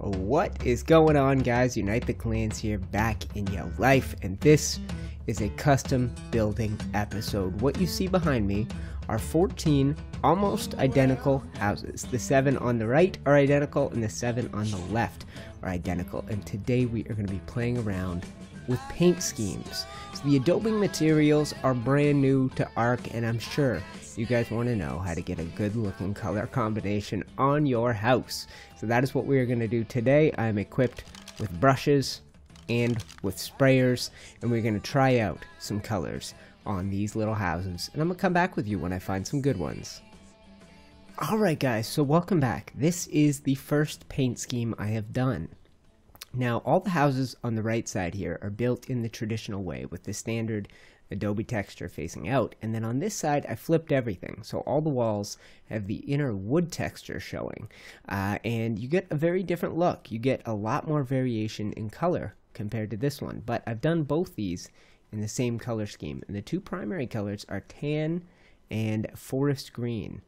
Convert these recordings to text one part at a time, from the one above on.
What is going on, guys? UniteTheClans here, back in your life, and this is a custom building episode. What you see behind me are 14 almost identical houses. The 7 on the right are identical, and the 7 on the left are identical. And today we are going to be playing around with paint schemes. So the Adobe materials are brand new to Ark, and I'm sure you guys want to know how to get a good looking color combination on your house. So that is what we are going to do today. I'm equipped with brushes and with sprayers, and we're going to try out some colors on these little houses, and I'm going to come back with you when I find some good ones. Alright guys, so welcome back. This is the first paint scheme I have done. Now, all the houses on the right side here are built in the traditional way with the standard Adobe texture facing out, and then on this side I flipped everything, so all the walls have the inner wood texture showing, and you get a very different look. You get a lot more variation in color compared to this one, but I've done both these in the same color scheme, and the two primary colors are tan and forest green.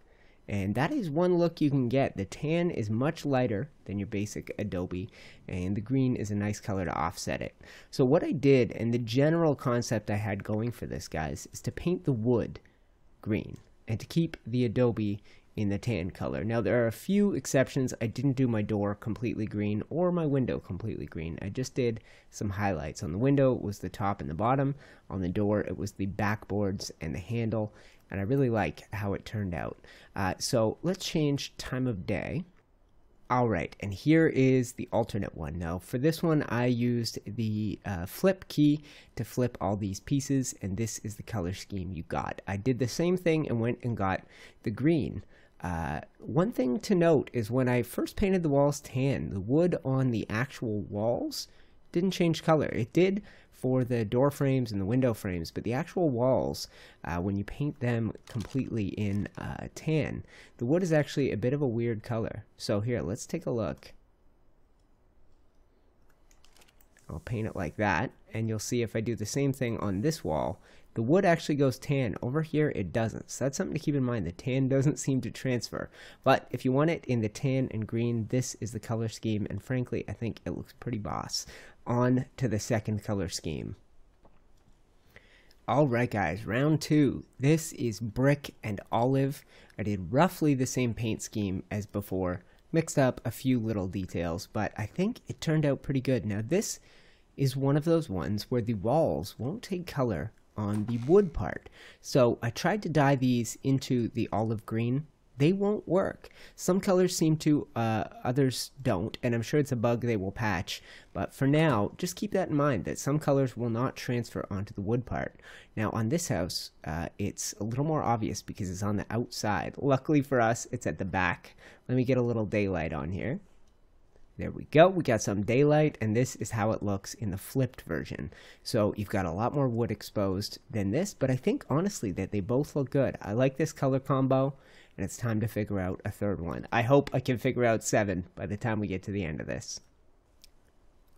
And that is one look you can get. The tan is much lighter than your basic Adobe, and the green is a nice color to offset it. So what I did, and the general concept I had going for this, guys, is to paint the wood green and to keep the Adobe in the tan color. Now there are a few exceptions. I didn't do my door completely green or my window completely green. I just did some highlights. On the window it was the top and the bottom. On the door it was the backboards and the handle, and I really like how it turned out. So let's change time of day. Alright, and here is the alternate one. Now for this one I used the flip key to flip all these pieces, and this is the color scheme you got. I did the same thing and went and got the green. One thing to note is when I first painted the walls tan, the wood on the actual walls didn't change color. It did for the door frames and the window frames, but the actual walls, when you paint them completely in tan, the wood is actually a bit of a weird color. So here, let's take a look. I'll paint it like that, and you'll see if I do the same thing on this wall, the wood actually goes tan. Over here it doesn't, so that's something to keep in mind. The tan doesn't seem to transfer, but if you want it in the tan and green, this is the color scheme, and frankly I think it looks pretty boss. On to the second color scheme. Alright guys, round 2. This is brick and olive. I did roughly the same paint scheme as before, mixed up a few little details, but I think it turned out pretty good. Now this is one of those ones where the walls won't take color on the wood part. So I tried to dye these into the olive green. They won't work. Some colors seem to, others don't, and I'm sure it's a bug they will patch. But for now, just keep that in mind, that some colors will not transfer onto the wood part. Now on this house, it's a little more obvious because it's on the outside. Luckily for us, it's at the back. Let me get a little daylight on here. There we go, we got some daylight, and this is how it looks in the flipped version. So you've got a lot more wood exposed than this, but I think honestly that they both look good. I like this color combo, and it's time to figure out a third one. I hope I can figure out 7 by the time we get to the end of this.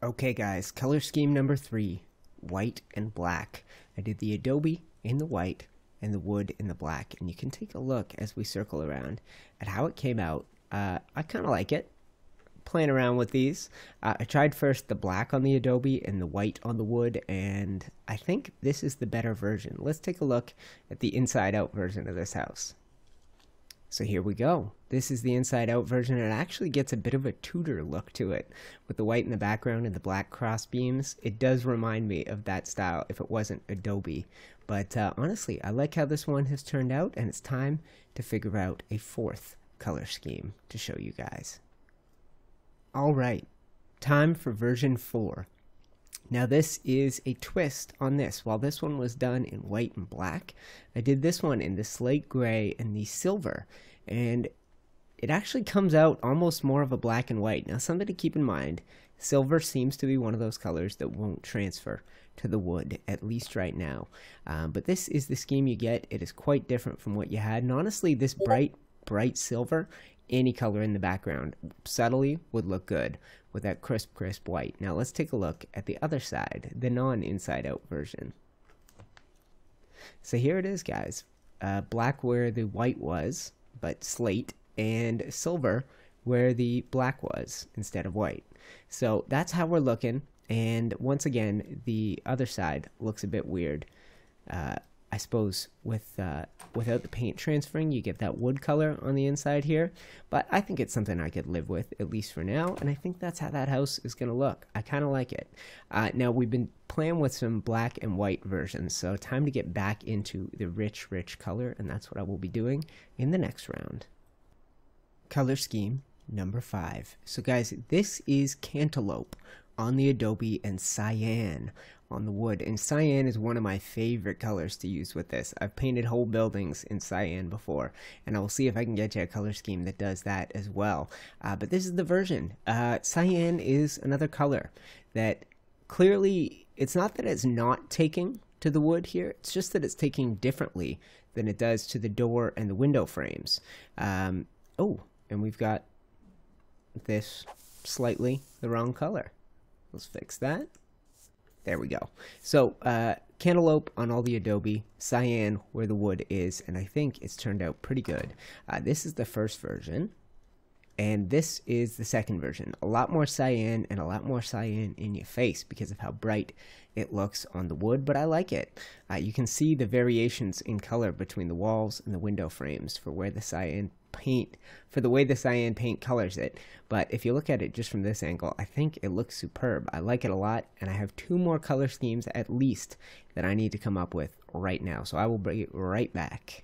Okay guys, color scheme number 3, white and black. I did the Adobe in the white and the wood in the black, and you can take a look as we circle around at how it came out. I kind of like it. Playing around with these. I tried first the black on the Adobe and the white on the wood, and I think this is the better version. Let's take a look at the inside out version of this house. So here we go. This is the inside out version. It actually gets a bit of a Tudor look to it with the white in the background and the black cross beams. It does remind me of that style if it wasn't Adobe. But honestly, I like how this one has turned out, and it's time to figure out a 4th color scheme to show you guys. Alright, time for version 4. Now this is a twist on this. While this one was done in white and black, I did this one in the slate gray and the silver, and it actually comes out almost more of a black and white. Now something to keep in mind, silver seems to be one of those colors that won't transfer to the wood, at least right now. But this is the scheme you get. It is quite different from what you had, and honestly this bright silver, any color in the background subtly would look good with that crisp white. Now let's take a look at the other side, the non-inside out version. So here it is, guys. Black where the white was, but slate, and silver where the black was instead of white. So that's how we're looking. And once again, the other side looks a bit weird. I suppose without the paint transferring, you get that wood color on the inside here. But I think it's something I could live with, at least for now. And I think that's how that house is going to look. I kind of like it. Now, we've been playing with some black and white versions. So time to get back into the rich, rich color. And that's what I will be doing in the next round. Color scheme number 5. So guys, this is Cantaloupe on the Adobe and Cyan on the wood. And Cyan is one of my favorite colors to use with this. I've painted whole buildings in Cyan before, and I will see if I can get you a color scheme that does that as well. But this is the version. Cyan is another color that clearly, it's not that it's not taking to the wood here, it's just that it's taking differently than it does to the door and the window frames. Oh, and we've got this slightly the wrong color. Let's fix that. There we go. So, Cantaloupe on all the Adobe, Cyan where the wood is, and I think it's turned out pretty good. This is the first version, and this is the second version. A lot more Cyan and a lot more Cyan in your face because of how bright it looks on the wood, but I like it. You can see the variations in color between the walls and the window frames for where the Cyan paint, for the way the Cyan paint colors it. But if you look at it just from this angle, I think it looks superb. I like it a lot, and I have 2 more color schemes at least that I need to come up with right now. So I will bring it right back.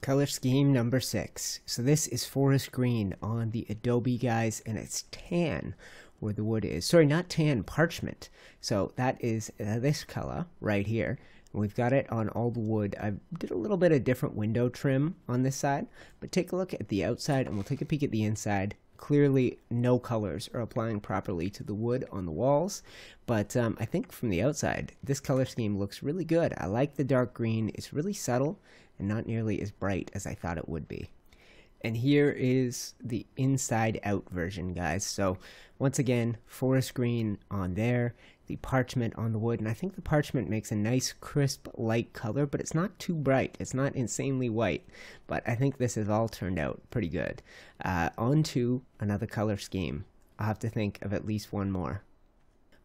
Color scheme number 6. So this is forest green on the Adobe, guys, and it's tan where the wood is. Sorry, not tan, parchment. So that is this color right here. We've got it on all the wood. I did a little bit of different window trim on this side, but take a look at the outside and we'll take a peek at the inside. Clearly no colors are applying properly to the wood on the walls, but I think from the outside this color scheme looks really good. I like the dark green. It's really subtle and not nearly as bright as I thought it would be. And here is the inside out version, guys. So once again, forest green on there, the parchment on the wood, and I think the parchment makes a nice crisp light color, but it's not too bright. It's not insanely white, but I think this has all turned out pretty good. On to another color scheme. I'll have to think of at least one more.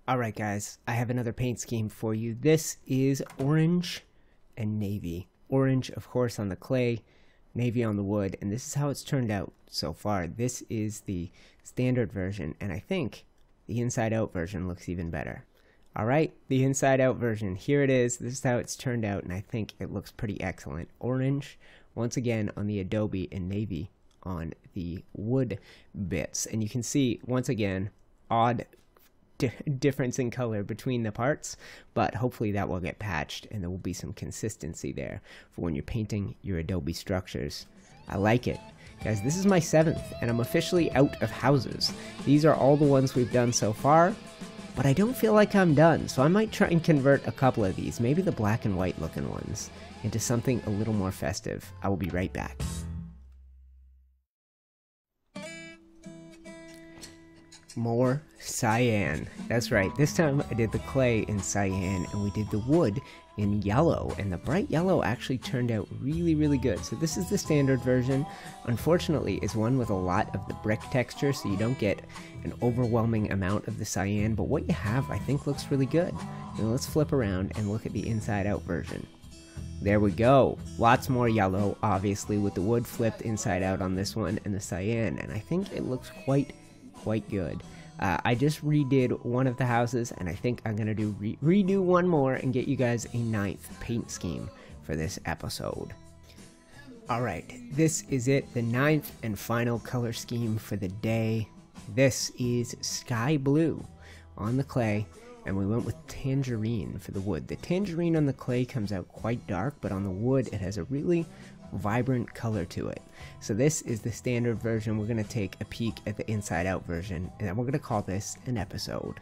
Alright guys, I have another paint scheme for you. This is orange and navy. Orange, of course, on the clay, navy on the wood, and this is how it's turned out so far. This is the standard version, and I think the inside out version looks even better. Alright, the inside out version, here it is. This is how it's turned out, and I think it looks pretty excellent. Orange, once again, on the Adobe, and navy on the wood bits. And you can see, once again, odd difference in color between the parts, but hopefully that will get patched and there will be some consistency there for when you're painting your Adobe structures. I like it. Guys, this is my 7th, and I'm officially out of houses. These are all the ones we've done so far, but I don't feel like I'm done, so I might try and convert a couple of these, maybe the black and white looking ones, into something a little more festive. I will be right back. More cyan. That's right, this time I did the clay in cyan and we did the wood in yellow, and the bright yellow actually turned out really, really good. So this is the standard version. Unfortunately, it's one with a lot of the brick texture, so you don't get an overwhelming amount of the cyan, but what you have I think looks really good. Now let's flip around and look at the inside out version. There we go. Lots more yellow, obviously, with the wood flipped inside out on this one and the cyan, and I think it looks quite good. I just redid one of the houses, and I think I'm gonna redo one more and get you guys a 9th paint scheme for this episode. Alright, this is it, the 9th and final color scheme for the day. This is sky blue on the clay, and we went with tangerine for the wood. The tangerine on the clay comes out quite dark, but on the wood it has a really vibrant color to it. So this is the standard version. We're going to take a peek at the inside out version, and then we're going to call this an episode.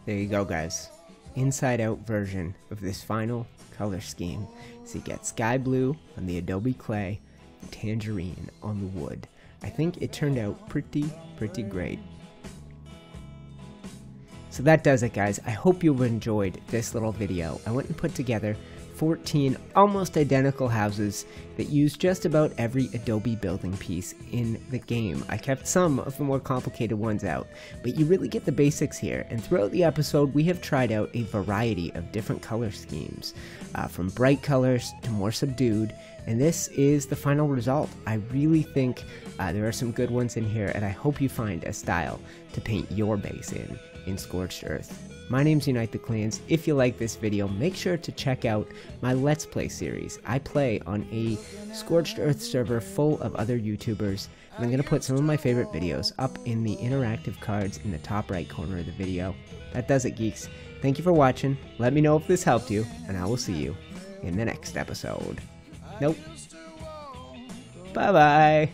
There you go, guys. Inside out version of this final color scheme. So you get sky blue on the Adobe clay and tangerine on the wood. I think it turned out pretty great. So that does it, guys. I hope you've enjoyed this little video. I went and put together 14 almost identical houses that use just about every Adobe building piece in the game. I kept some of the more complicated ones out, but you really get the basics here, and throughout the episode we have tried out a variety of different color schemes, from bright colors to more subdued, and this is the final result. I really think there are some good ones in here, and I hope you find a style to paint your base in Scorched Earth. My name's UniteTheClans. If you like this video, make sure to check out my Let's Play series. I play on a Scorched Earth server full of other YouTubers, and I'm going to put some of my favorite videos up in the interactive cards in the top right corner of the video. That does it, geeks. Thank you for watching. Let me know if this helped you, and I will see you in the next episode. Nope. Bye-bye.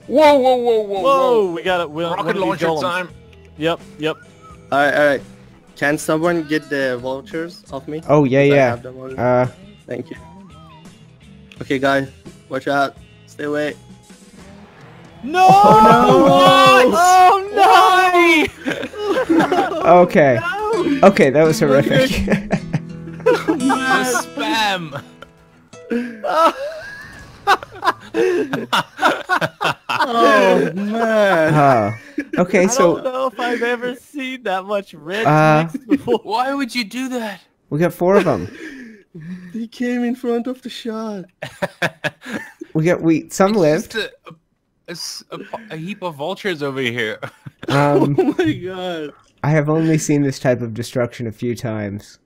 Whoa, whoa, whoa, whoa, Whoa, we got it. Rocket launcher time. Yep. Alright. Can someone get the vouchers off me? Oh, yeah, I yeah. have them already. Thank you. Okay, guys. Watch out. Stay away. No! Oh, no! Oh, no! Okay. Okay, that was horrific. Spam. Oh, man. Okay, I so don't know if I've ever seen that much red mixed before. Why would you do that? we got 4 of them. They came in front of the shot. Some lived. Just a heap of vultures over here. Oh my god. I have only seen this type of destruction a few times.